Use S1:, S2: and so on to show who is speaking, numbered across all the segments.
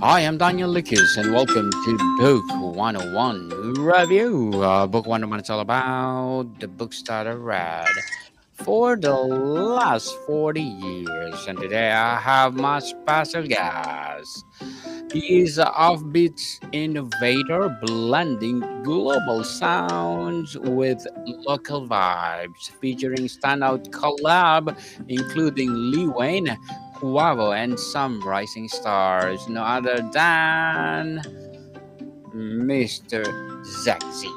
S1: Hi, I'm Daniel Lucas, and welcome to Book 101 Review. Book 101 is all about the books that I read for the last 40 years. And today I have my special guest. He is an offbeat innovator, blending global sounds with local vibes, featuring standout collab, including Lee Wayne, Quavo, and some rising stars, no other than Mr. ZeXzy.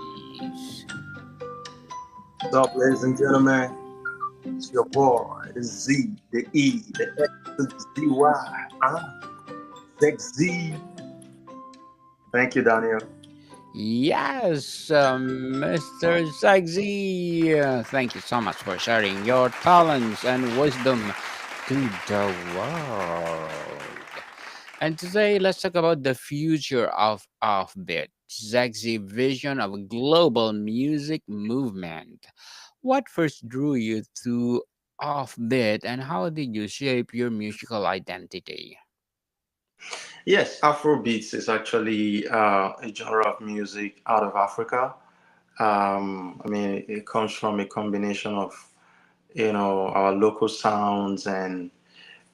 S2: What's up, ladies and gentlemen? It's your boy, the Z, the E, the X, to the ZY. ZeXzy. Thank you, Daniel.
S1: Yes, Mr. ZeXzy. Thank you so much for sharing your talents and wisdom to the world. And today, let's talk about the future of Offbeat, ZeXzy vision of a global music movement. What first drew you to Offbeat, and how did you shape your musical identity?
S2: Yes, Afrobeats is actually a genre of music out of Africa. It comes from a combination of, our local sounds and,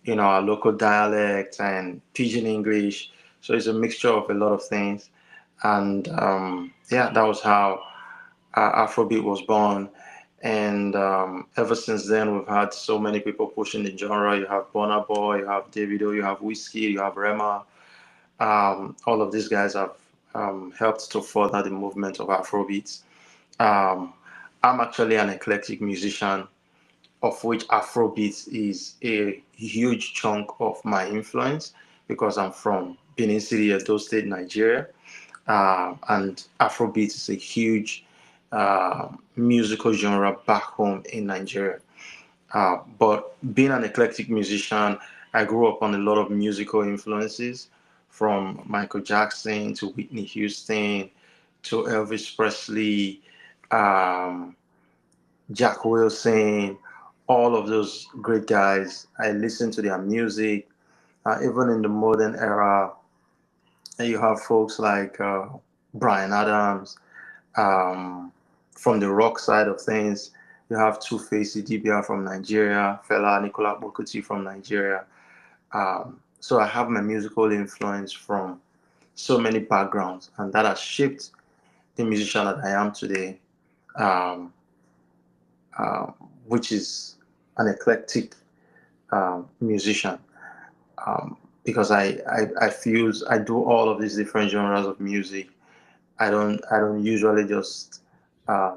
S2: our local dialect and pidgin English. So it's a mixture of a lot of things. And yeah, that was how Afrobeat was born. And ever since then, we've had so many people pushing the genre. You have Burna Boy, you have Davido, you have Whiskey, you have Rema. All of these guys have helped to further the movement of Afrobeats. Um, I'm actually an eclectic musician, of which Afrobeats is a huge chunk of my influence because I'm from Benin City, Edo State, Nigeria. And Afrobeat is a huge musical genre back home in Nigeria. But being an eclectic musician, I grew up on a lot of musical influences from Michael Jackson to Whitney Houston to Elvis Presley, um, Jack Wilson, all of those great guys. I listen to their music. Even in the modern era, you have folks like Brian Adams. Um, from the rock side of things, you have Two-Face Idibia from Nigeria, Fela Nicola Bokuti from Nigeria. So I have my musical influence from so many backgrounds, and that has shaped the musician that I am today, um, uh, which is an eclectic musician. Because I feel I do all of these different genres of music. I don't usually just uh,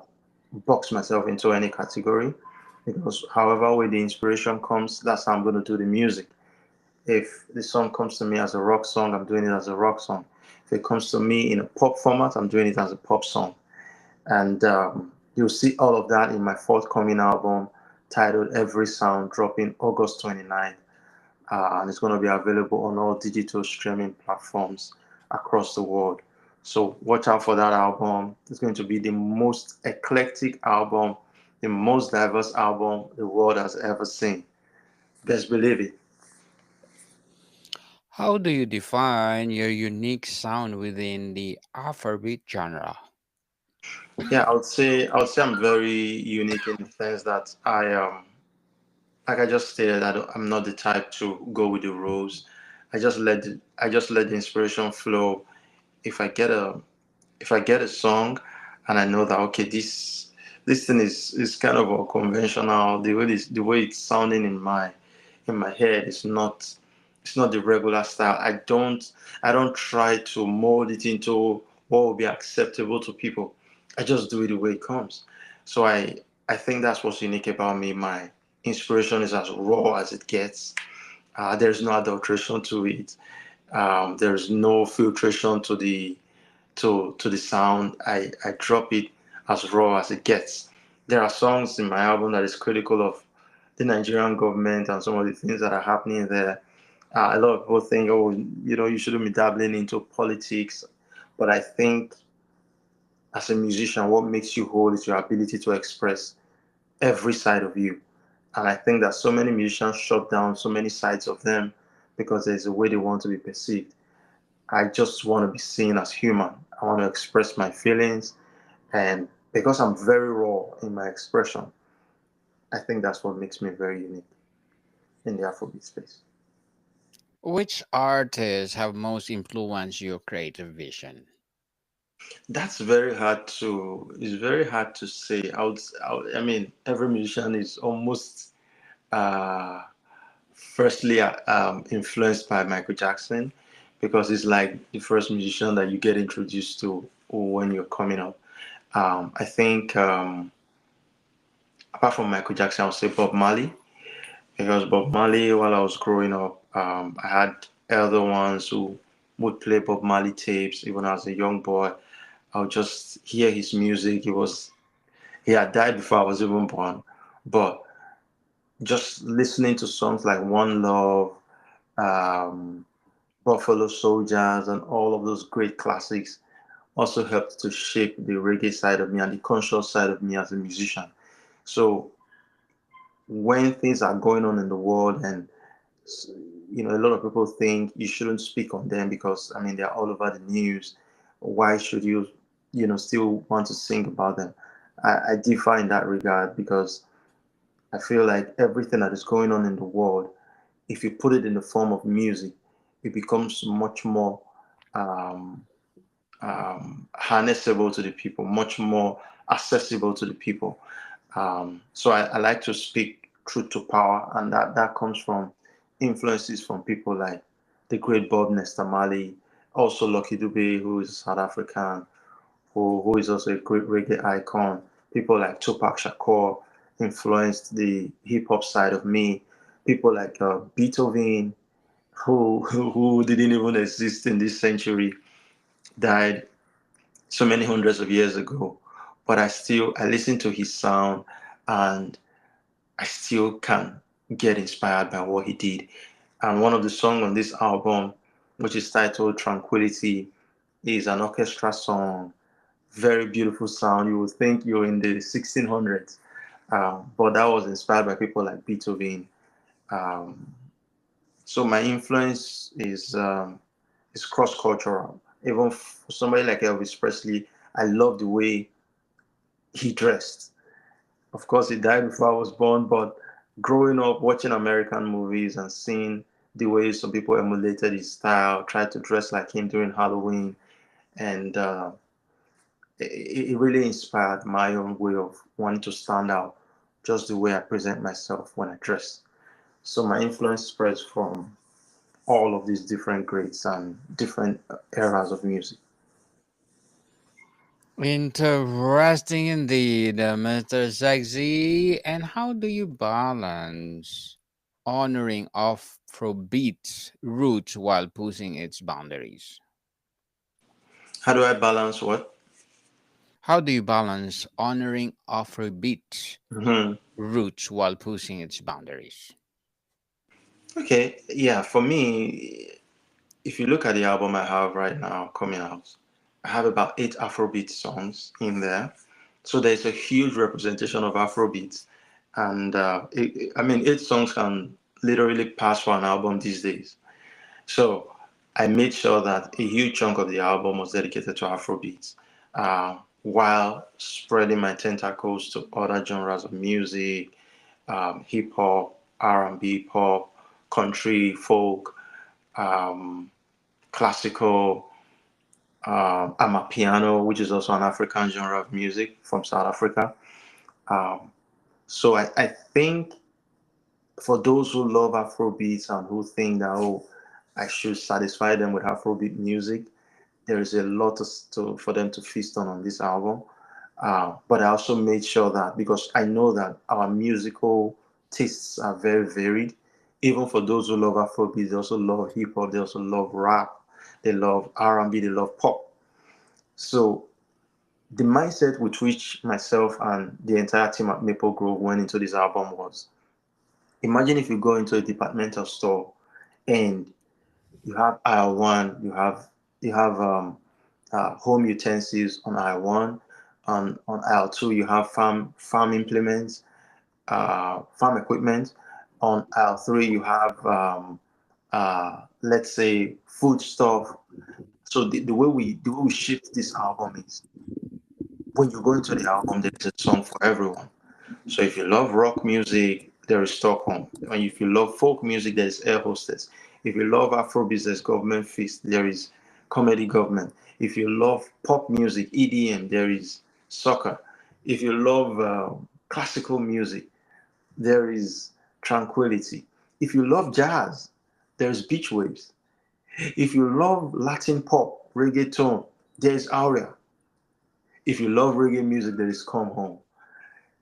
S2: box myself into any category because however way the inspiration comes, that's how I'm going to do the music. If the song comes to me as a rock song, I'm doing it as a rock song. If it comes to me in a pop format, I'm doing it as a pop song. And you'll see all of that in my forthcoming album titled Every Sound, dropping August 29th. And it's going to be available on all digital streaming platforms across the world. So watch out for that album. It's going to be the most eclectic album, the most diverse album the world has ever seen. Best believe it.
S1: How do you define your unique sound within the Afrobeat genre?
S2: Yeah, I would say I'm very unique in the sense that like I just stated, I'm not the type to go with the rules. I just let the inspiration flow. If I get a if I get a song and I know that okay, this thing is kind of unconventional. The way it's sounding in my head is not it's not the regular style. I don't try to mold it into what will be acceptable to people. I just do it the way it comes. So I think that's what's unique about me. My inspiration is as raw as it gets. There's no adulteration to it. There's no filtration to the sound. I drop it as raw as it gets. There are songs in my album that is critical of the Nigerian government and some of the things that are happening there. A lot of people think, oh, you shouldn't be dabbling into politics. But I think as a musician, what makes you whole is your ability to express every side of you. And I think that so many musicians shut down so many sides of them because there's a way they want to be perceived. I just want to be seen as human. I want to express my feelings, and because I'm very raw in my expression, I think that's what makes me very unique in the Afrobeat space.
S1: Which artists have most influenced your creative vision?
S2: That's very hard to. It's very hard to say. I mean, every musician is almost uh, firstly influenced by Michael Jackson because he's like the first musician that you get introduced to when you're coming up. I think apart from Michael Jackson, I'll say Bob Marley because Bob Marley, while I was growing up, I had elder ones who would play Bob Marley tapes even as a young boy. I would just hear his music. He had died before I was even born, but just listening to songs like One Love, um, Buffalo Soldiers, and all of those great classics also helped to shape the reggae side of me and the conscious side of me as a musician. So when things are going on in the world and a lot of people think you shouldn't speak on them because I mean they're all over the news. Why should you still want to sing about them? I differ in that regard because I feel like everything that is going on in the world, if you put it in the form of music, it becomes much more um, harnessable to the people, much more accessible to the people. So I like to speak truth to power, and that comes from influences from people like the great Bob Nesta Marley, also Lucky Dube, who is South African, who is also a great reggae icon. People like Tupac Shakur influenced the hip hop side of me. People like Beethoven, who didn't even exist in this century, died so many hundreds of years ago, but I listen to his sound and I still can get inspired by what he did. And one of the songs on this album, which is titled Tranquility, is an orchestra song. Very beautiful sound. You would think you're in the 1600s, but that was inspired by people like Beethoven. Um, so my influence is cross cultural. Even for somebody like Elvis Presley, I love the way he dressed. Of course, he died before I was born, but growing up watching American movies and seeing the way some people emulated his style, tried to dress like him during Halloween, and it really inspired my own way of wanting to stand out, just the way I present myself when I dress. So my influence spreads from all of these different grades and different eras of music.
S1: Interesting indeed, Mr. ZeXzy. And how do you balance honoring Afrobeat's roots while pushing its boundaries?
S2: How do I balance what?
S1: How do you balance honoring Afrobeat's
S2: Mhm.
S1: roots while pushing its boundaries?
S2: Okay, yeah, for me, if you look at the album I have right now coming out, I have about 8 Afrobeat songs in there. So there's a huge representation of Afrobeats. And I mean, 8 songs can literally pass for an album these days. So I made sure that a huge chunk of the album was dedicated to Afrobeats, while spreading my tentacles to other genres of music, hip hop, R&B, pop, country, folk, um, classical, amapiano, which is also an African genre of music from South Africa. Um, so I think for those who love Afrobeats and who think that, oh, I should satisfy them with Afrobeat music, there is a lot for them to feast on this album. But I also made sure that because I know that our musical tastes are very varied, even for those who love Afrobeat, they also love hip hop, they also love rap, they love R&B, they love pop. So the mindset with which myself and the entire team at Maple Grove went into this album was: imagine if you go into a departmental store and you have aisle one, you have home utensils on aisle one, on aisle two you have farm implements, farm equipment. On aisle three you have let's say food stuff. So the way we shift this album is when you go into the album, there's a song for everyone. So if you love rock music, there is Stockholm. And if you love folk music, there is Air Hostess. If you love Afrobeat, there's Government Feast. There is Comedy Government. If you love pop music, EDM, there is Soccer. If you love classical music, there is Tranquility. If you love jazz, there's Beach Waves. If you love Latin pop, reggaeton, there's Aurea. If you love reggae music, there is Come Home.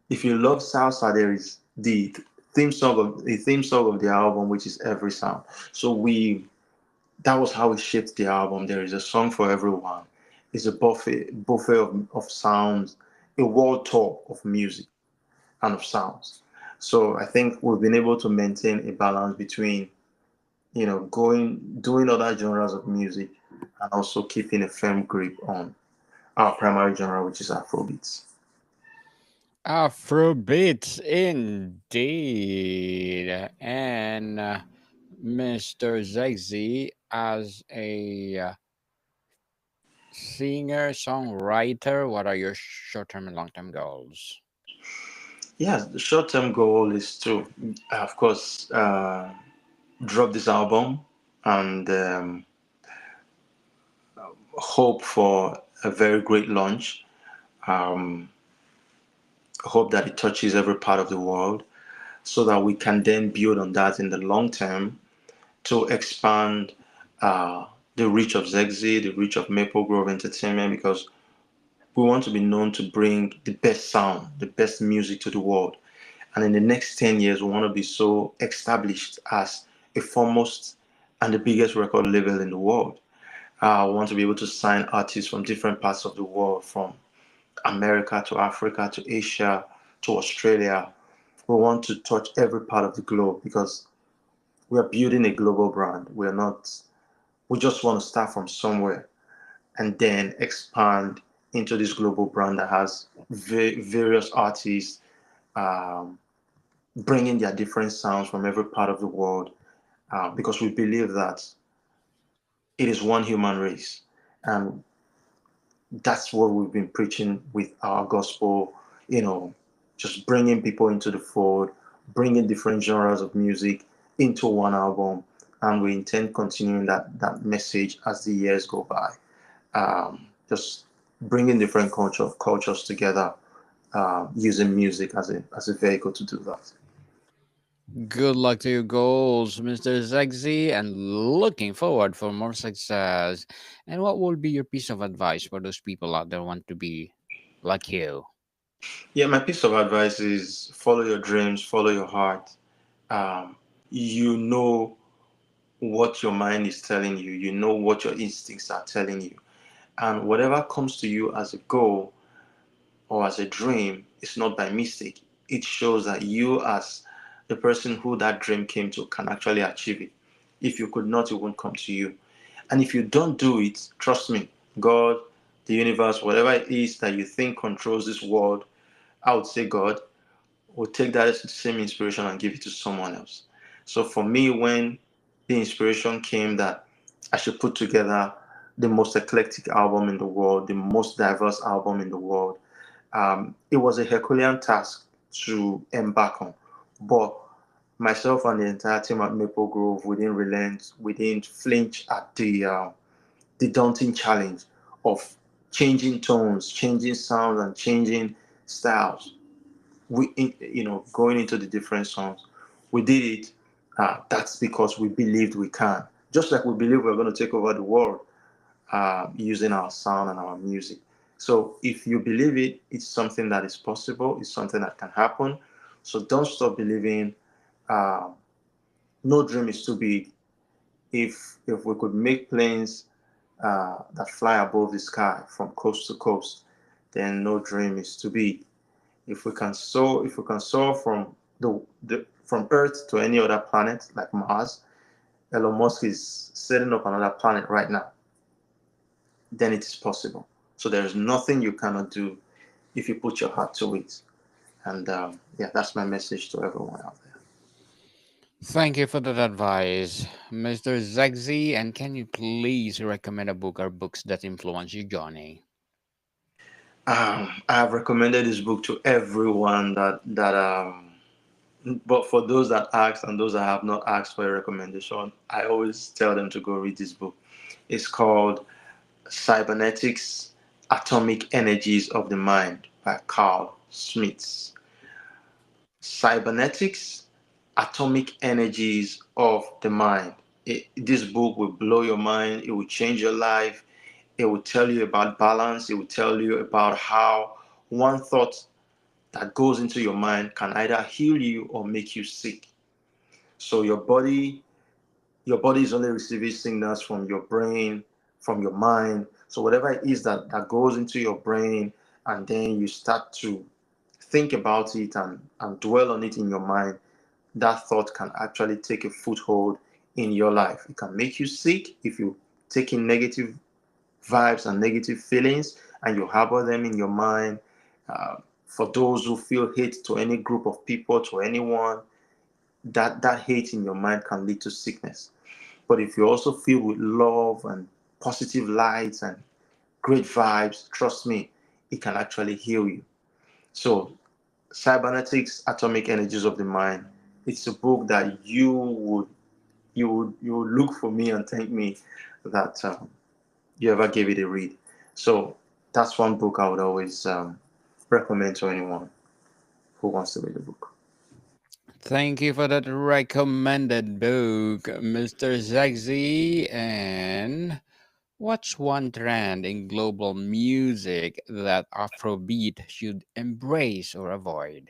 S2: If you love salsa, there is the theme song of the album, which is Every Sound. So we that was how we shaped the album. There is a song for everyone. It's a buffet of sounds, a world tour of music and of sounds. So I think we've been able to maintain a balance between, doing other genres of music and also keeping a firm grip on our primary genre, which is Afrobeats.
S1: Afrobeats indeed. And Mr. ZeXzy, as a singer, songwriter, what are your short term and long term goals?
S2: Yes, the short-term goal is to, of course, drop this album and hope for a very great launch. Um, Hope that it touches every part of the world so that we can then build on that in the long term to expand uh, the reach of ZeXzy, the reach of Maple Grove Entertainment, because we want to be known to bring the best sound, the best music to the world. And in the next 10 years, we want to be so established as a foremost and the biggest record label in the world. We want to be able to sign artists from different parts of the world, from America to Africa to Asia to Australia. We want to touch every part of the globe because we are building a global brand. We're not, we just want to start from somewhere and then expand into this global brand that has various artists um, bringing their different sounds from every part of the world, because we believe that it is one human race. And that's what we've been preaching with our gospel, you know, just bringing people into the fold, bringing different genres of music into one album. And we intend continuing that message as the years go by. Just bringing different cultures together, using music as a vehicle to do that.
S1: Good luck to your goals, Mr. ZeXzy, and looking forward for more success. And what will be your piece of advice for those people out there who want to be like you?
S2: Yeah, my piece of advice is follow your dreams, follow your heart. Um, you know what your mind is telling you, you know what your instincts are telling you. And whatever comes to you as a goal or as a dream, it's not by mistake. It shows that you, as the person who that dream came to, can actually achieve it. If you could not, it won't come to you. And if you don't do it, trust me, God, the universe, whatever it is that you think controls this world, I would say God will take that same inspiration and give it to someone else. So for me, when the inspiration came that I should put together the most eclectic album in the world, the most diverse album in the world, it was a Herculean task to embark on. But myself and the entire team at Maple Grove, we didn't relent, we didn't flinch at the daunting challenge of changing tones, changing sounds, and changing styles. Going into the different songs, we did it. That's because we believed we can. Just like we believe we're going to take over the world using our sound and our music. So if you believe it, it's something that is possible. It's something that can happen. So don't stop believing. Uh, no dream is too big. If we could make planes that fly above the sky from coast to coast, then no dream is too big. If we can soar from from Earth to any other planet like Mars, Elon Musk is setting up another planet right now, then it is possible. So there is nothing you cannot do if you put your heart to it. And yeah, that's my message to everyone out there.
S1: Thank you for that advice, Mr. ZeXzy. And can you please recommend a book or books that influence you, Johnny?
S2: I have recommended this book to everyone but for those that asked and those that have not asked for a recommendation, I always tell them to go read this book. It's called Cybernetics Atomic Energies of the Mind by Carl Schmitz. Cybernetics Atomic Energies of the Mind. This book will blow your mind, it will change your life, it will tell you about balance, it will tell you about how one thought that goes into your mind can either heal you or make you sick. So your body is only receiving signals from your brain, from your mind. So whatever it is that goes into your brain, and then you start to think about it and dwell on it in your mind, that thought can actually take a foothold in your life. It can make you sick if you take in negative vibes and negative feelings and you harbor them in your mind. Uh, for those who feel hate to any group of people, to anyone, that hate in your mind can lead to sickness. But if you also feel with love and positive lights and great vibes, trust me, it can actually heal you. So, Cybernetics, Atomic Energies of the Mind. It's a book that you would look for me and thank me that you ever gave it a read. So that's one book I would always recommend to anyone who wants to read the book.
S1: Thank you for that recommended book, Mr. ZeXzy. And what's one trend in global music that Afrobeat should embrace or avoid?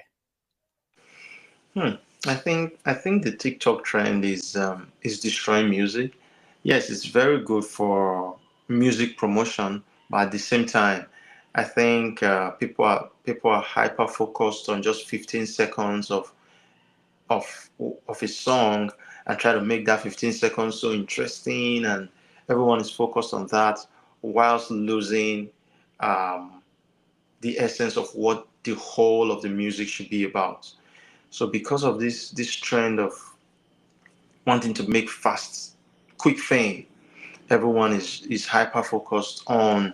S2: Hmm. I think the TikTok trend is destroying music. Yes, it's very good for music promotion, but at the same time, I think people are hyper focused on just 15 seconds of of a song and try to make that 15 seconds so interesting, and everyone is focused on that whilst losing um, the essence of what the whole of the music should be about. So because of this trend of wanting to make fast, quick fame, everyone is hyper focused on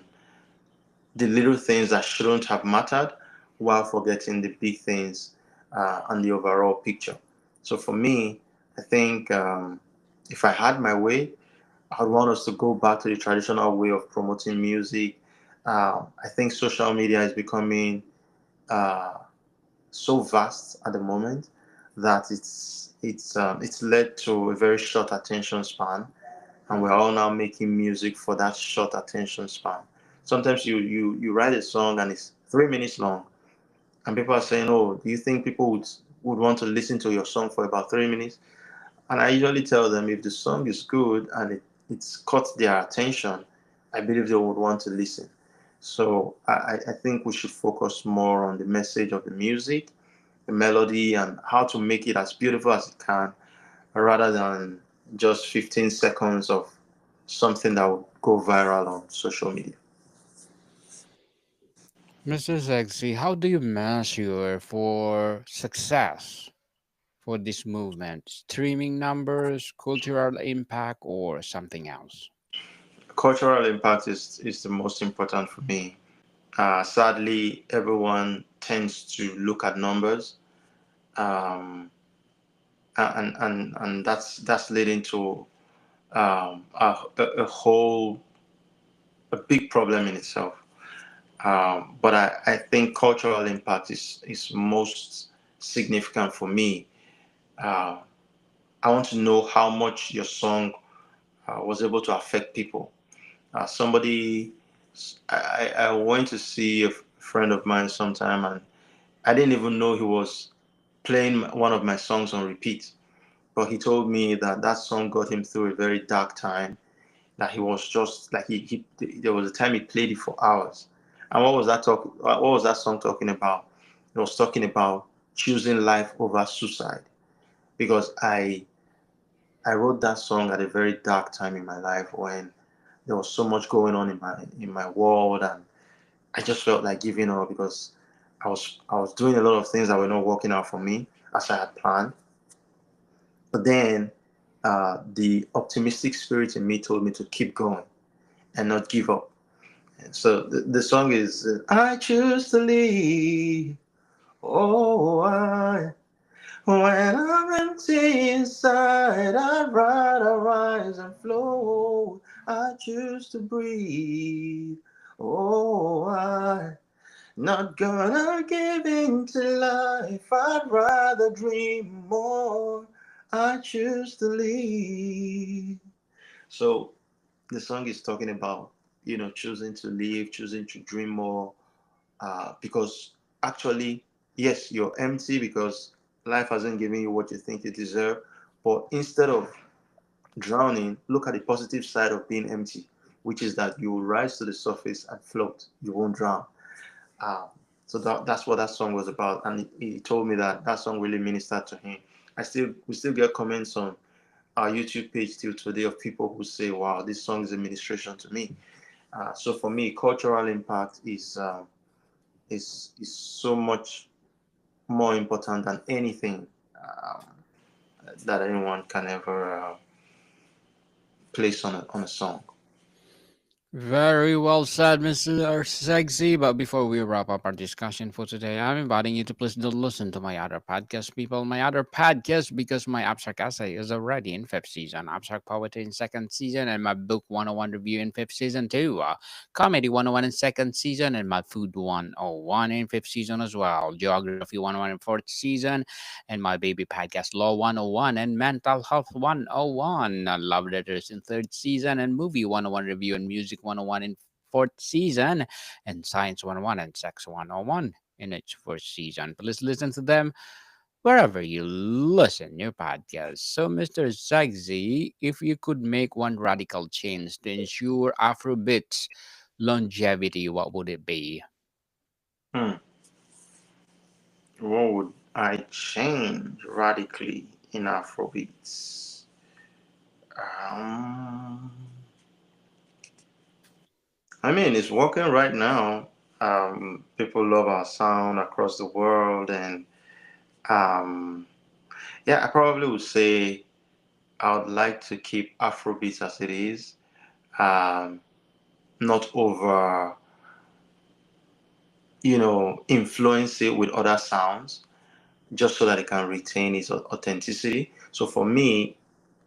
S2: the little things that shouldn't have mattered while forgetting the big things and the overall picture. So for me, I think if I had my way, I would want us to go back to the traditional way of promoting music. I think social media is becoming uh, so vast at the moment that it's led to a very short attention span, and we're all now making music for that short attention span. Sometimes you write a song and it's 3 minutes long, and people are saying, "Oh, do you think people would want to listen to your song for about 3 minutes?" And I usually tell them if the song is good and it's caught their attention, I believe they would want to listen. So I think we should focus more on the message of the music, the melody, and how to make it as beautiful as it can, rather than just 15 seconds of something that would go viral on social media.
S1: Mr. Zexi, how do you measure for success for this movement? Streaming numbers, cultural impact, or something else?
S2: Cultural impact is the most important for me. Sadly, everyone tends to look at numbers, um, and that's leading to a whole a big problem in itself. But I think cultural impact is most significant for me. Uh, I want to know how much your song was able to affect people. Somebody, I went to see a friend of mine sometime, and I didn't even know he was playing one of my songs on repeat. But he told me that that song got him through a very dark time. That he was just like he there was a time he played it for hours. And what was that talk? What was that song talking about? It was talking about choosing life over suicide, because I wrote that song at a very dark time in my life when there was so much going on in my world, and I just felt like giving up because I was doing a lot of things that were not working out for me as I had planned. But then the optimistic spirit in me told me to keep going and not give up. And so the song is I choose to leave. Oh, when I'm empty inside, I'd rather rise and flow. I choose to breathe. Oh, I not gonna give in to life. I'd rather dream more. I choose to leave. So the song is talking about, choosing to live, choosing to dream more, because actually, yes, you're empty because life hasn't given you what you think you deserve. But instead of drowning, look at the positive side of being empty, which is that you will rise to the surface and float. You won't drown. Um, so that's what that song was about, and he told me that that song really ministered to him. We still get comments on our YouTube page till today of people who say, "Wow, this song is a ministration to me." So for me, cultural impact is so much more important than anything um, that anyone can ever place on a song.
S1: Very well said, Mr. Sexy. But before we wrap up our discussion for today, I'm inviting you to please do listen to my other podcast, people. My other podcast, because my abstract essay is already in fifth season, abstract poetry in second season, and my book 101 review in fifth season too. Comedy 101 in second season, and my food 101 in fifth season as well. Geography 101 in fourth season, and my baby podcast Law 101 and Mental Health 101. Love Letters in third season, and Movie 101 review and Music 101 in fourth season, and Science 101 and Sex 101 in its first season. Please listen to them wherever you listen your podcast. So, Mr. ZeXzy, if you could make one radical change to ensure Afrobeats longevity, what would it be?
S2: Hmm. What would I change radically in Afrobeats? Um, I mean, it's working right now. People love our sound across the world, and um, yeah, I probably would say I would like to keep Afrobeats as it is, um, not over, influence it with other sounds, just so that it can retain its authenticity. So for me,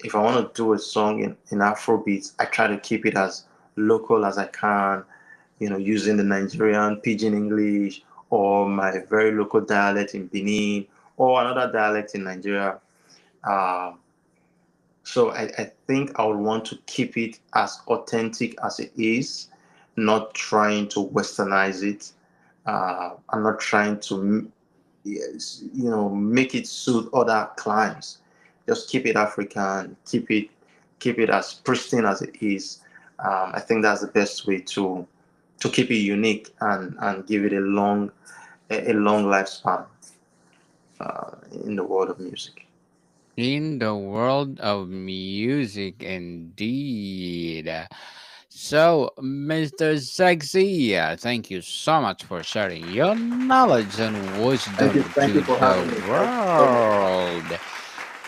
S2: if I want to do a song in Afrobeats, I try to keep it as local as I can, using the Nigerian pidgin English or my very local dialect in Benin or another dialect in Nigeria. Uh, so I think I would want to keep it as authentic as it is, not trying to westernize it. I'm not trying to, yes, make it suit other climes. Just keep it African, keep it as pristine as it is. I think that's the best way to keep it unique and give it a long lifespan in the world of music.
S1: In the world of music, indeed. So, Mr. Sexy, thank you so much for sharing your knowledge and wisdom
S2: Thank you
S1: to
S2: for
S1: the
S2: having me. Thank you so much.
S1: world.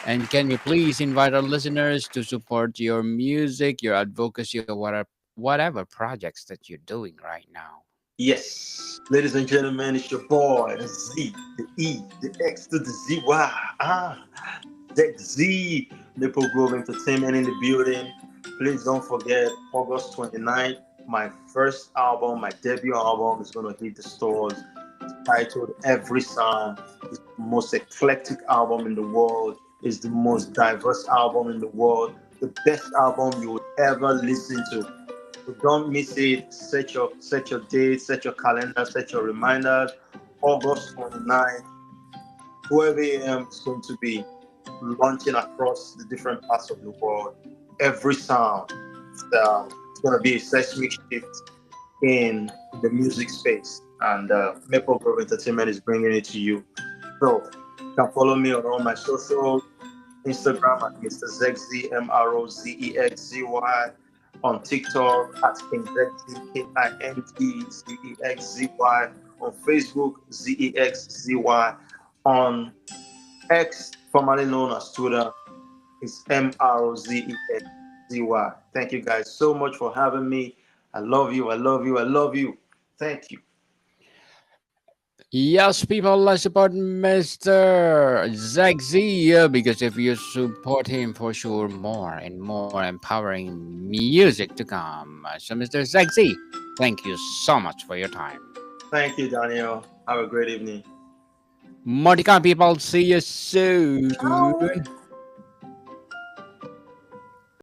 S1: And can you please invite our listeners to support your music, your advocacy, or whatever projects that you're doing right now?
S2: Yes, ladies and gentlemen, it's your boy, the Z, the E, the X to the ZY. ZeXzy, Nipple Grove Entertainment in the building. Please don't forget, August 29th, my first album, my debut album is going to hit the stores. It's titled Every Sound. It's the most eclectic album in the world. It's the most diverse album in the world. The best album you would ever listen to. So don't miss it. Set your date, set your calendar, set your reminders. August 29th, 12 a.m. is going to be launching across the different parts of the world. Every sound. It's going to be a seismic shift in the music space. And Maple Grove Entertainment is bringing it to you. So you can follow me on all my socials. Instagram at Mr. ZeXzy, MROZEXZY. On TikTok at KingZeXzy, KINGZEXZY. On Facebook, ZEXZY. On X, formerly known as Twitter, It's Mrozezzy. Thank you guys so much for having me. I love you. I love you. I love you. Thank you.
S1: Yes, people, let's support Mr. ZeXzy because if you support him, for sure, more and more empowering music to come. So, Mr. ZeXzy, thank you so much for your time.
S2: Thank you, Daniel. Have a great evening.
S1: Monica, people, see you soon.